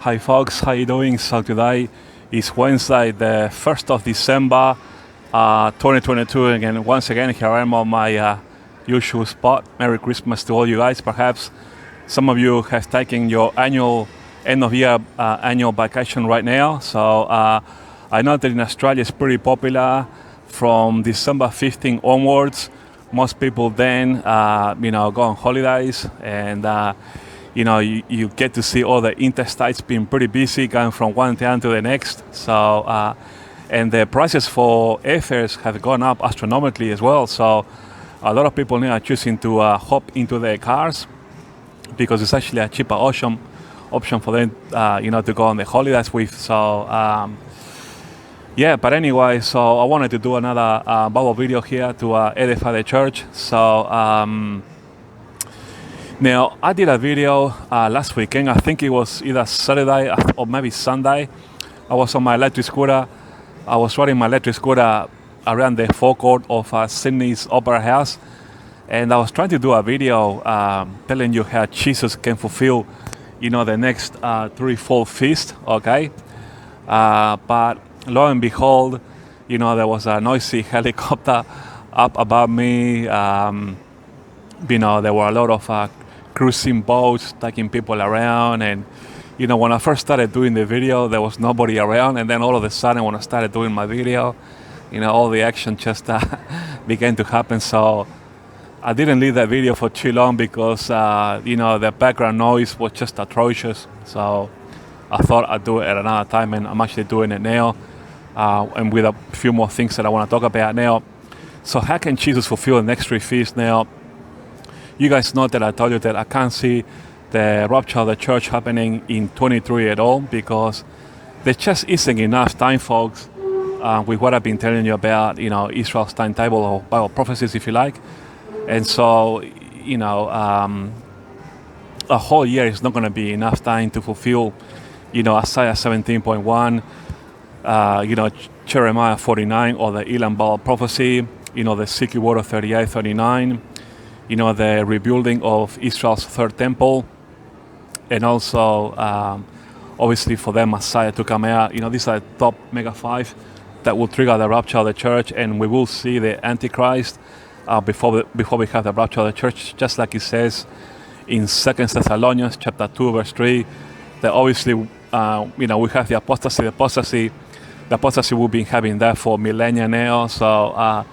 Hi folks, how you doing? So today is Wednesday, the 1st of December, 2022. Again, once again, here I am on my usual spot. Merry Christmas to all you guys. Perhaps some of you have taken your annual end of year annual vacation right now. So I know that in Australia it's pretty popular from December 15 onwards. Most people then, go on holidays and you get to see all the interstates being pretty busy, going from one town to the next. So, and the prices for airfares have gone up astronomically as well. So, a lot of people now are choosing to hop into their cars because it's actually a cheaper option for them, to go on the holidays with. So, but anyway, so I wanted to do another Bible video here to edify the church. So. Now, I did a video last weekend. I think it was either Saturday or maybe Sunday. I was on my electric scooter. I was riding my electric scooter around the forecourt of Sydney's Opera House. And I was trying to do a video telling you how Jesus can fulfill, the next threefold feast, okay? But lo and behold, there was a noisy helicopter up above me. There were a lot of cruising boats taking people around, and when I first started doing the video there was nobody around, and then all of a sudden when I started doing my video, all the action just began to happen. So I didn't leave that video for too long because the background noise was just atrocious. So I thought I'd do it at another time, and I'm actually doing it now, and with a few more things that I want to talk about now. So how can Jesus fulfill the next three feasts? Now, you guys know that I told you that I can't see the rapture of the church happening in 23 at all, because there just isn't enough time, folks, with what I've been telling you about, Israel's timetable or Bible prophecies, if you like. And so, a whole year is not going to be enough time to fulfill, Isaiah 17.1, Jeremiah 49, or the Elam Baal prophecy, the Ezekiel word of 38, 39, the rebuilding of Israel's third temple, and also, obviously, for the Messiah to come out. These are the top mega five that will trigger the rapture of the church, and we will see the Antichrist before we have the rapture of the church, just like it says in 2 Thessalonians chapter 2, verse 3, that obviously, we have the apostasy. The apostasy we've been having that for millennia now. So,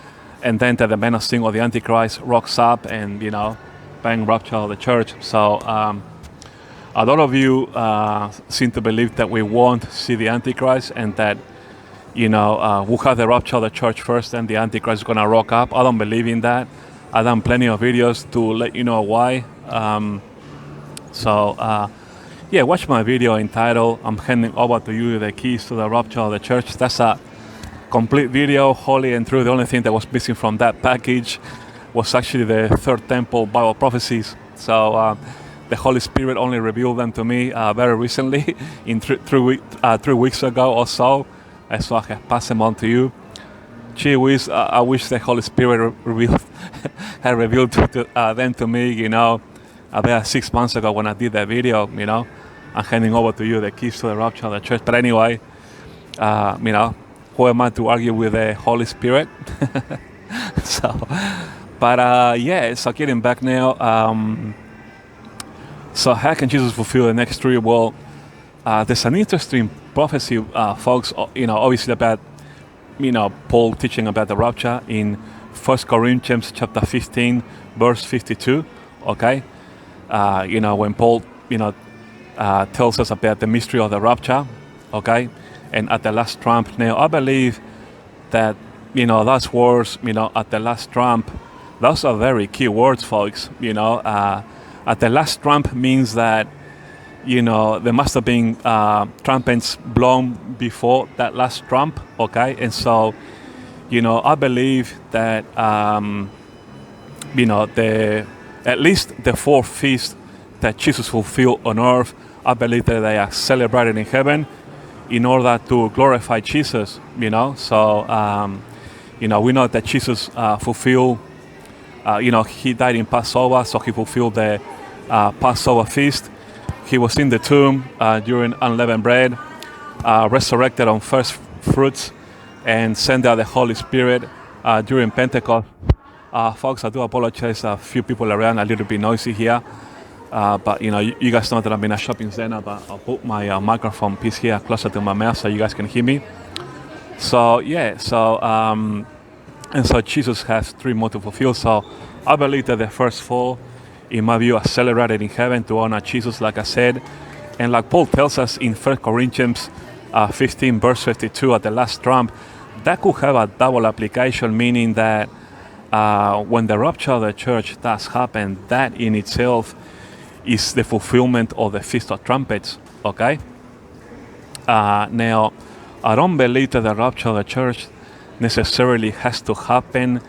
and then the menacing of the Antichrist rocks up and, bang, rapture of the church. So a lot of you seem to believe that we won't see the Antichrist, and that, we'll have the rapture of the church first, and the Antichrist is going to rock up. I don't believe in that. I've done plenty of videos to let you know why. Watch my video entitled, I'm handing over to you the keys to the rapture of the church. That's a complete video, wholly and true. The only thing that was missing from that package was actually the third temple Bible prophecies. So the Holy Spirit only revealed them to me very recently, in 3 weeks ago or so. So I have passed them on to you. Gee whiz, I wish the Holy Spirit had revealed them to me, about 6 months ago when I did that video. I'm handing over to you the keys to the rapture of the church. But anyway, who am I to argue with the Holy Spirit? So getting back now. So how can Jesus fulfill the next three? Well, there's an interesting prophecy, folks, obviously about, Paul teaching about the rapture in 1 Corinthians chapter 15, verse 52, okay? When Paul, tells us about the mystery of the rapture, okay? And at the last trump. Now, I believe that, those words, at the last trump, those are very key words, folks. At the last trump means that, there must have been trumpets blown before that last trump, okay? And so, I believe that, at least the four feasts that Jesus fulfilled on earth, I believe that they are celebrated in heaven in order to glorify Jesus, So, we know that Jesus fulfilled, he died in Passover, so he fulfilled the Passover feast. he was in the tomb during Unleavened Bread, resurrected on first fruits, and sent out the Holy Spirit during Pentecost. Folks, I do apologize. A few people around, a little bit noisy here. But you guys know that I'm in a shopping center, but I'll put my microphone piece here closer to my mouth so you guys can hear me. So and so Jesus has 3 more to fulfill. So I believe that the first 4, in my view, are celebrated in heaven to honor Jesus, like I said. And like Paul tells us in 1 Corinthians 15, verse 52, at the last trump, that could have a double application, meaning that when the rapture of the church does happen, that in itself is the fulfillment of the Feast of Trumpets, okay? Now, I don't believe that the rapture of the church necessarily has to happen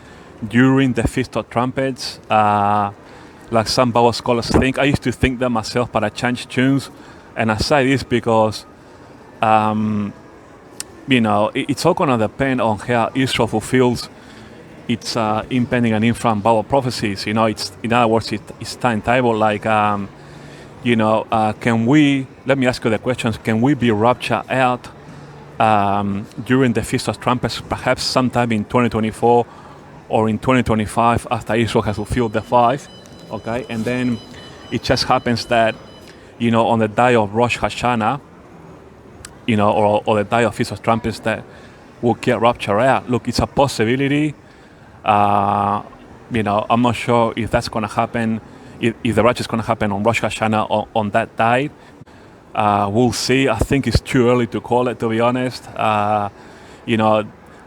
during the Feast of Trumpets, like some Bible scholars think. I used to think that myself, but I changed tunes. And I say this because, it's all going to depend on how Israel fulfills its impending and infant Bible prophecies. It's, in other words, it's timetable. Like, can we, let me ask you the questions, can we be raptured out during the Feast of Trumpets, perhaps sometime in 2024 or in 2025 after Israel has fulfilled the 5, okay? And then it just happens that, on the day of Rosh Hashanah, or the day of Feast of Trumpets, that we'll get raptured out. Look, it's a possibility. I'm not sure if that's going to happen, if the rapture is going to happen on Rosh Hashanah on that day. We'll see. I think it's too early to call it, to be honest.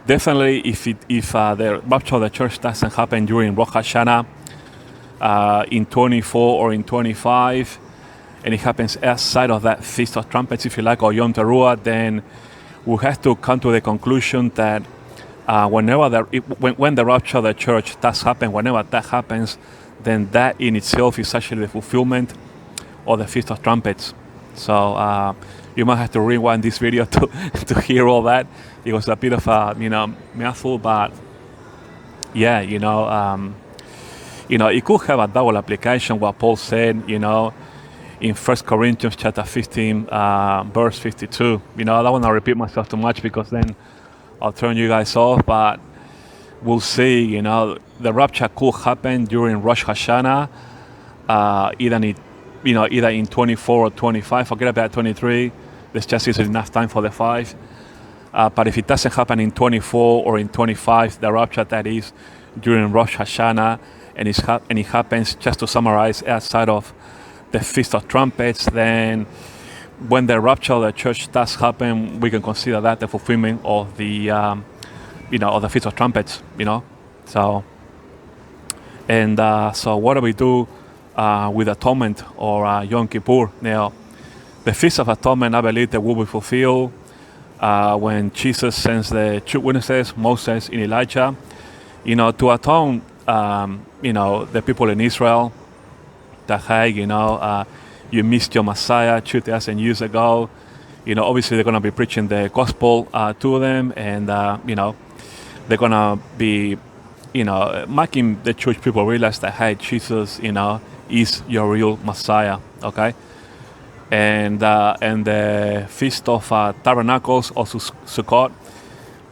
Definitely if the rapture of the church doesn't happen during Rosh Hashanah in 24 or in 25, and it happens outside of that Feast of Trumpets, if you like, or Yom Teruah, then we have to come to the conclusion that when the rapture of the church does happen, whenever that happens, then that in itself is actually the fulfillment of the Feast of Trumpets. So you might have to rewind this video to hear all that. It was a bit of a mouthful, but yeah, it could have a double application. What Paul said, in 1 Corinthians chapter 15, verse 52. I don't want to repeat myself too much because then I'll turn you guys off. But we'll see. The rapture could happen during Rosh Hashanah, either in 24 or 25. Forget about 23. There's just isn't enough time for the 5. But if it doesn't happen in 24 or in 25, the rapture that is during Rosh Hashanah, and it happens, just to summarize, outside of the Feast of Trumpets, then when the rapture of the church does happen, we can consider that the fulfillment of the, of the Feast of Trumpets. So what do we do with Atonement or Yom Kippur? Now, the Feast of Atonement, I believe, that will be fulfilled when Jesus sends the 2 witnesses, Moses and Elijah, to atone, the people in Israel that, hey, you missed your Messiah 2,000 years ago. Obviously they're going to be preaching the gospel to them, and, they're going to be, making the church people realize that, hey, Jesus, is your real Messiah, okay? And the Feast of Tabernacles, also Sukkot,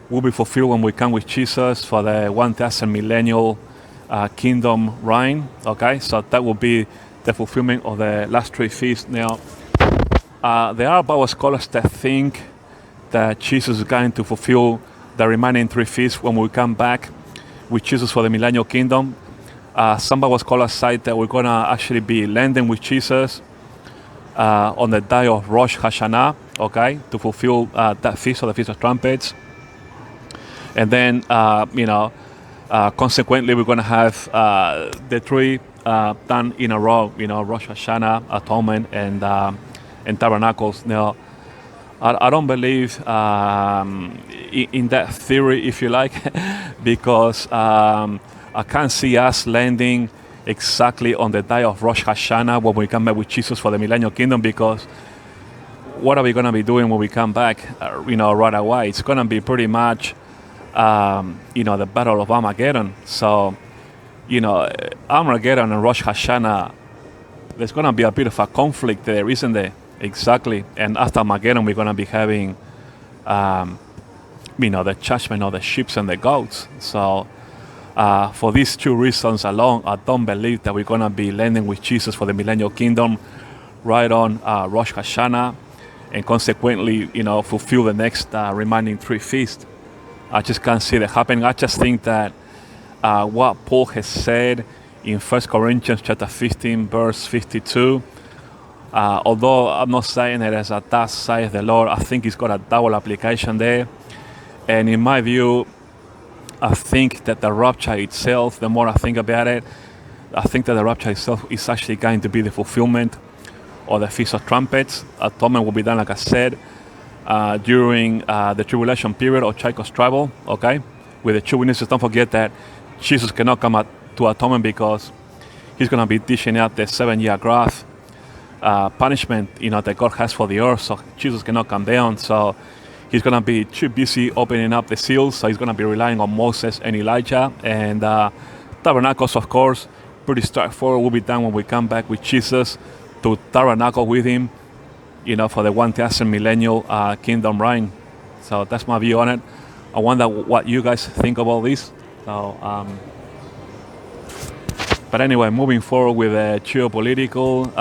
will be fulfilled when we come with Jesus for the 1,000 millennial kingdom reign, okay? So that will be the fulfillment of the last 3 feasts. Now, there are Bible scholars that think that Jesus is going to fulfill the remaining 3 feasts when we come back with Jesus for the millennial kingdom. Some Bible scholars cite that we're going to actually be landing with Jesus on the day of Rosh Hashanah, okay, to fulfill that feast, or the Feast of Trumpets. And then, consequently, we're going to have the 3 done in a row, Rosh Hashanah, Atonement, and Tabernacles. Now, I don't believe in that theory, if you like, because I can't see us landing exactly on the day of Rosh Hashanah when we come back with Jesus for the millennial kingdom, because what are we going to be doing when we come back, right away? It's going to be pretty much, the Battle of Armageddon. So, Armageddon and Rosh Hashanah there's going to be a bit of a conflict there, isn't there? Exactly. And after Armageddon, we're going to be having, the judgment of the sheep and the goats. So for these two reasons alone, I don't believe that we're going to be landing with Jesus for the millennial kingdom right on Rosh Hashanah, and consequently, fulfill the next remaining 3 feasts. I just can't see that happening. I just think that what Paul has said in 1 Corinthians chapter 15, verse 52, although I'm not saying it as a thus saith the Lord, I think it's got a double application there. And in my view, I think that the rapture itself, the more I think about it, I think that the rapture itself is actually going to be the fulfillment of the Feast of Trumpets. Atonement will be done, like I said, during the tribulation period of Jacob's trouble, okay? With the two witnesses. Don't forget that Jesus cannot come out to atonement because he's going to be dishing out the 7-year wrath punishment, that God has for the earth. So Jesus cannot come down. So he's going to be too busy opening up the seals. So he's going to be relying on Moses and Elijah. And tabernacles, of course, pretty straightforward. Will be done when we come back with Jesus to tabernacle with him, for the 1,000 millennial kingdom reign. So that's my view on it. I wonder what you guys think about this. So, but anyway, moving forward with geopolitical,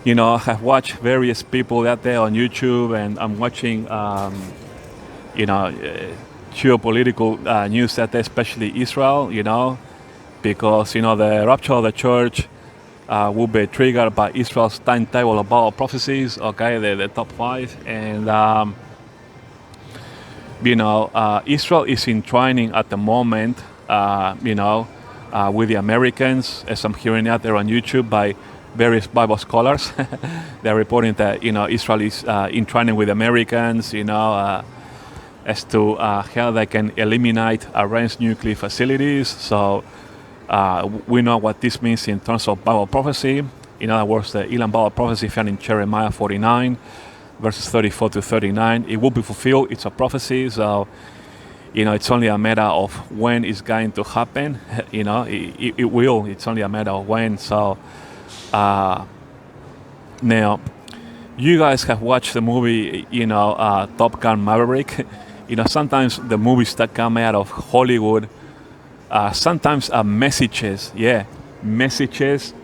I have watched various people out there on YouTube, and I'm watching, geopolitical news out there, especially Israel, because, the rapture of the church will be triggered by Israel's timetable of Bible prophecies, okay, the top 5. And, Israel is in training at the moment, with the Americans, as I'm hearing out there on YouTube by various Bible scholars. They're reporting that, Israel is in training with Americans, as to how they can eliminate Iran's nuclear facilities. So we know what this means in terms of Bible prophecy. In other words, the Elam Bible prophecy found in Jeremiah 49, verses 34 to 39. It will be fulfilled. It's a prophecy. So, it's only a matter of when it's going to happen. It will. It's only a matter of when. So, now, you guys have watched the movie, Top Gun Maverick. Sometimes the movies that come out of Hollywood sometimes are messages, messages,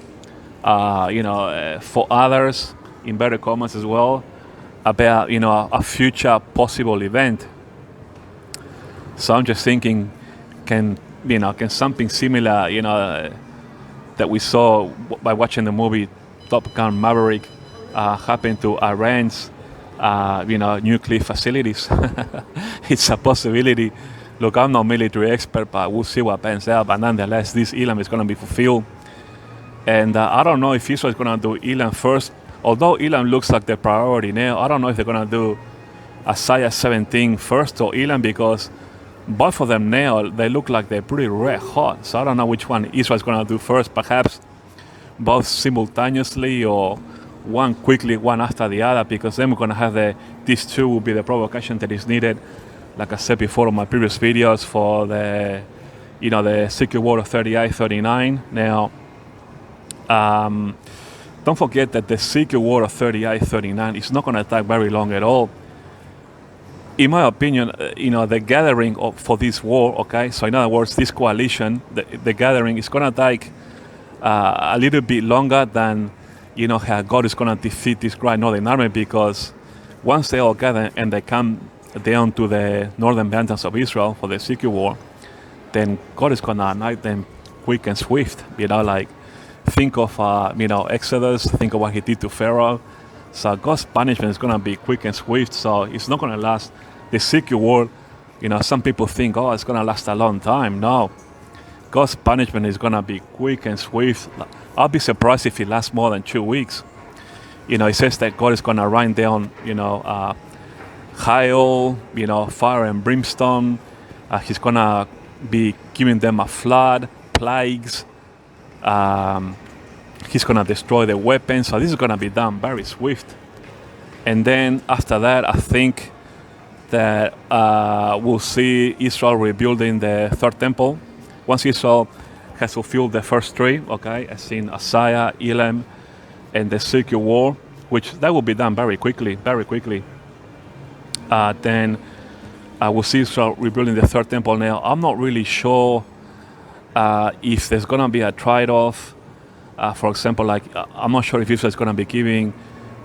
for others, inverted commas as well, about, a future possible event. So I'm just thinking, can something similar, that we saw by watching the movie Top Gun Maverick happen to Iran's, nuclear facilities? It's a possibility. Look, I'm not a military expert, but we'll see what pans out. But nonetheless, this Elam is going to be fulfilled. And I don't know if Israel is going to do Elam first. Although Elam looks like the priority now, I don't know if they're going to do Isaiah 17 first or Elam, because both of them now, they look like they're pretty red hot. So I don't know which one Israel is going to do first. Perhaps both simultaneously, or one quickly, one after the other, because then we're going to have these two will be the provocation that is needed, like I said before in my previous videos, for the, the Secret War of 38, 39. Now, don't forget that the Secret War of 38, 39 is not going to take very long at all. In my opinion, the gathering for this war, okay, so in other words, this coalition, the gathering is going to take a little bit longer than, how God is going to defeat this great northern army, because once they all gather and they come down to the northern mountains of Israel for the Secret War, then God is going to anoint them quick and swift, think of, Exodus, think of what he did to Pharaoh. So God's punishment is going to be quick and swift, so it's not going to last. The Secret War, some people think, it's going to last a long time. No. God's punishment is going to be quick and swift. I'll be surprised if it lasts more than 2 weeks. It says that God is going to rain down, hail, fire and brimstone. He's going to be giving them a flood, plagues. He's going to destroy the weapons. So this is going to be done very swift. And then after that, I think that we'll see Israel rebuilding the third temple. Once Israel has fulfilled the first three, okay, as in Isaiah, Elam, and the Ezekiel war, which that will be done very quickly, very quickly. Then we'll see Israel rebuilding the third temple. Now, I'm not really sure if there's going to be a trade-off. For example, like I'm not sure if Israel is going to be giving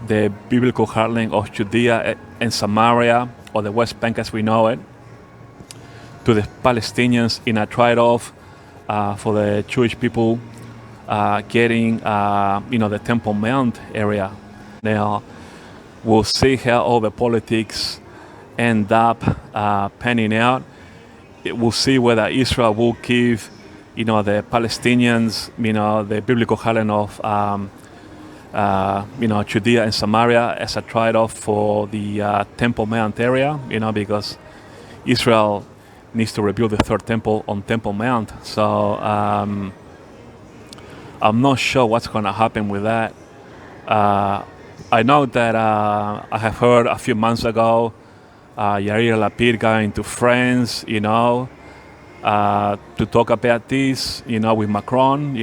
the biblical heartland of Judea and Samaria, or the West Bank as we know it, to the Palestinians in a trade-off for the Jewish people getting, the Temple Mount area. Now, we'll see how all the politics end up panning out. We'll see whether Israel will give, the Palestinians, the biblical heartland of, Judea and Samaria as a trade-off for the Temple Mount area, because Israel needs to rebuild the third temple on Temple Mount. So I'm not sure what's going to happen with that. I know that I have heard a few months ago Yair Lapid going to France, to talk about this, with Macron,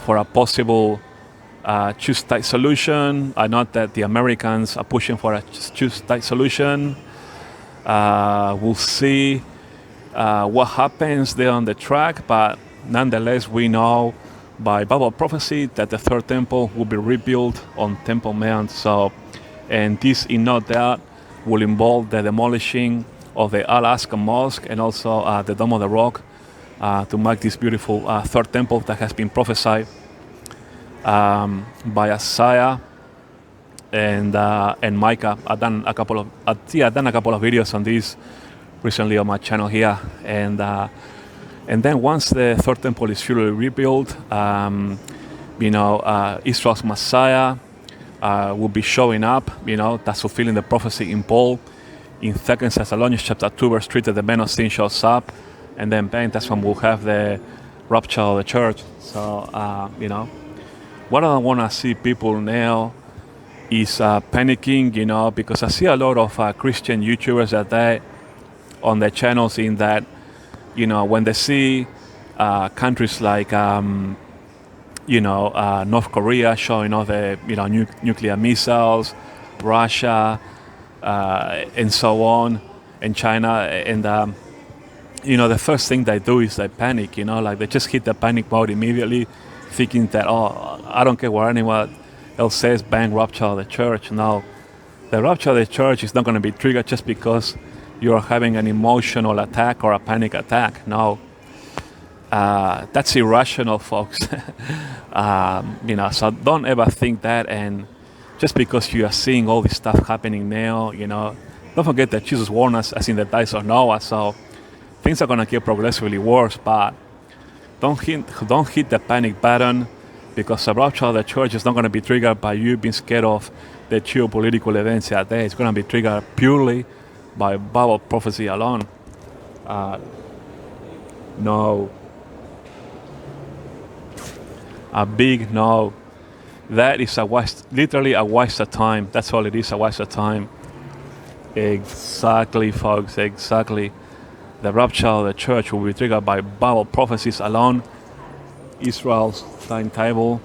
for a possible two-state solution. I know that the Americans are pushing for a two-state solution. We'll see what happens there on the track, but nonetheless, we know by Bible prophecy that the third temple will be rebuilt on Temple Mount. So, and this, in no doubt, will involve the demolishing of the Al-Aqsa Mosque and also the Dome of the Rock to mark this beautiful third temple that has been prophesied by Isaiah and Micah. I've done a couple of videos on this recently on my channel here, and then once the third temple is fully rebuilt, Israel's Messiah will be showing up. That's fulfilling the prophecy in Paul in 2 Thessalonians chapter 2 verse 3, that the man of sin shows up, and then bang, that's when we'll have the rapture of the church. So what I want to see people now is panicking, because I see a lot of Christian YouTubers that they on their channels in that, when they see countries like, North Korea showing off the, nuclear missiles, Russia, and so on, and China, and, the first thing they do is they panic, like they just hit the panic mode immediately, thinking that, I don't care what anyone else says, bang, rapture of the church. No, the rapture of the church is not going to be triggered just because you're having an emotional attack or a panic attack. No, that's irrational, folks. So don't ever think that. And just because you are seeing all this stuff happening now, don't forget that Jesus warned us as in the days of Noah. So things are going to get progressively worse, but don't hit the panic button, because the rapture of the church is not going to be triggered by you being scared of the geopolitical events out there. It's going to be triggered purely by Bible prophecy alone. No. A big no. That is a waste, literally a waste of time. That's all it is, a waste of time. Exactly, folks, exactly. The rapture of the church will be triggered by Bible prophecies alone, Israel's timetable,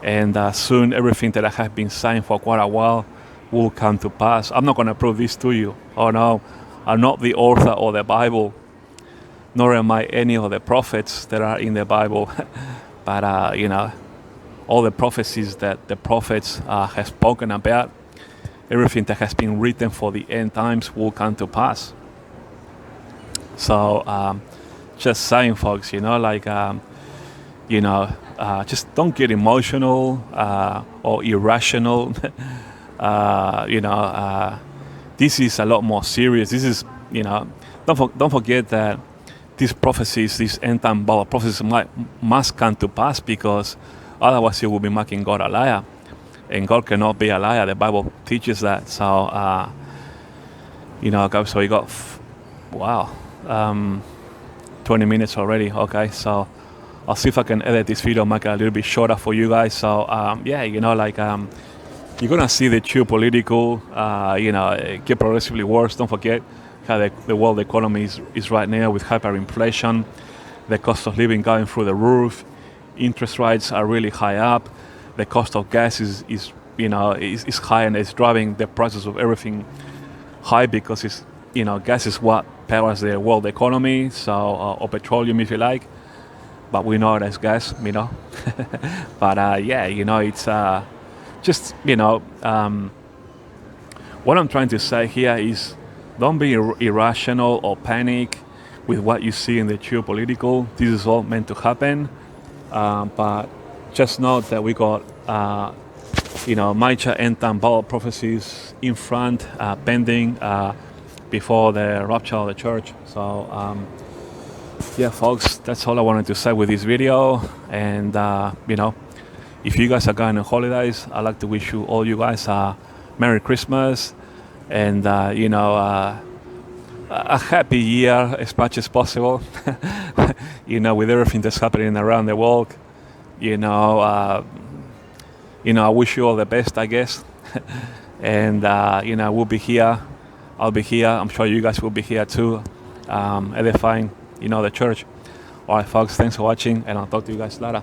and soon everything that I have been saying for quite a while will come to pass. I'm not going to prove this to you. Oh no, I'm not the author of the Bible, nor am I any of the prophets that are in the Bible. But, all the prophecies that the prophets have spoken about, everything that has been written for the end times will come to pass. So, just saying, folks, just don't get emotional or irrational. This is a lot more serious. This is, don't forget that these prophecies, these end-time Bible prophecies must come to pass, because otherwise you will be making God a liar. And God cannot be a liar. The Bible teaches that. So, so we got, 20 minutes already. Okay, so I'll see if I can edit this video, make it a little bit shorter for you guys. So, you're going to see the geopolitical, get progressively worse. Don't forget how the world economy is right now with hyperinflation, the cost of living going through the roof, interest rates are really high up, the cost of gas is high, and it's driving the prices of everything high, because gas is what powers the world economy, so or petroleum if you like, but we know it as gas, but it's just what I'm trying to say here is, don't be irrational or panic with what you see in the geopolitical. This is all meant to happen, but just note that we got major end-time Bible prophecies in front, pending before the rapture of the church. So folks, that's all I wanted to say with this video. And if you guys are going on holidays, I'd like to wish all you guys a Merry Christmas, and a happy year as much as possible. With everything that's happening around the world, I wish you all the best, I guess. And we'll be here. I'll be here. I'm sure you guys will be here too, edifying the church. All right, folks, thanks for watching, and I'll talk to you guys later.